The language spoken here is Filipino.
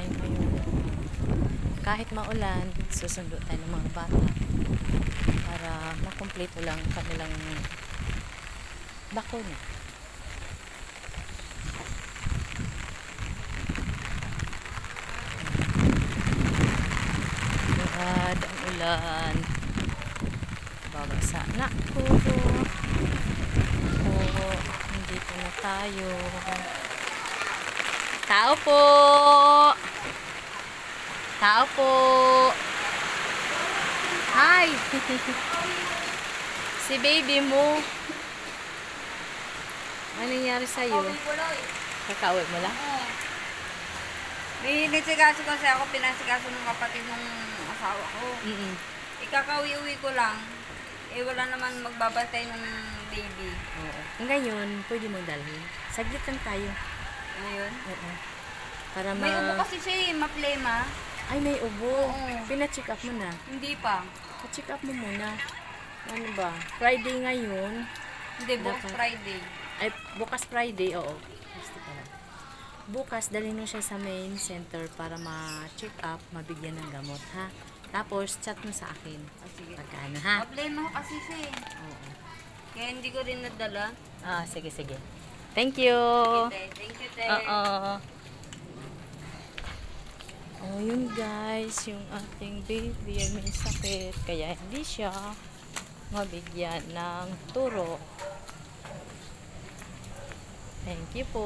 tayo ngayon. Kahit maulan, susundo tayo ng mga bata para makumpleto lang kanilang bakuna. Ang ulan. Babagsa na po. Nandito na tayo. Tao po! Tao po! Hi! Si baby mo. Ano nangyari sa'yo? Kakauwi mo lang? May nagsigaso kasi ako, pinasikaso ng kapatid ng asawa ko. Ikakauwi-uwi ko lang. Wala naman magbabantay ng baby. Oo. Ngayon, pwede mong dalhin. Saglit lang tayo. Ngayon? Oo. Para May ubo kasi siya maplema. Ay, may ubo. Oo. Pina-check up mo na. Hindi pa. Pa-check up mo muna. Ano ba? Friday ngayon. Hindi, bukas Friday. Ay, bukas Friday, oo. Gusto pala. Bukas, dalhin mo siya sa main center para ma-check up, mabigyan ng gamot, ha? Tapos, chat mo sa akin. Sige. Pagkaano, ha? Maplema ko kasi siya. Oo. Kaya hindi ko rin nadala. Sige, sige. Thank you. Thank you, Tay. Oo. Oh, yun guys, yung ating baby ay may sakit, kaya hindi siya mabigyan ng turo. Thank you po.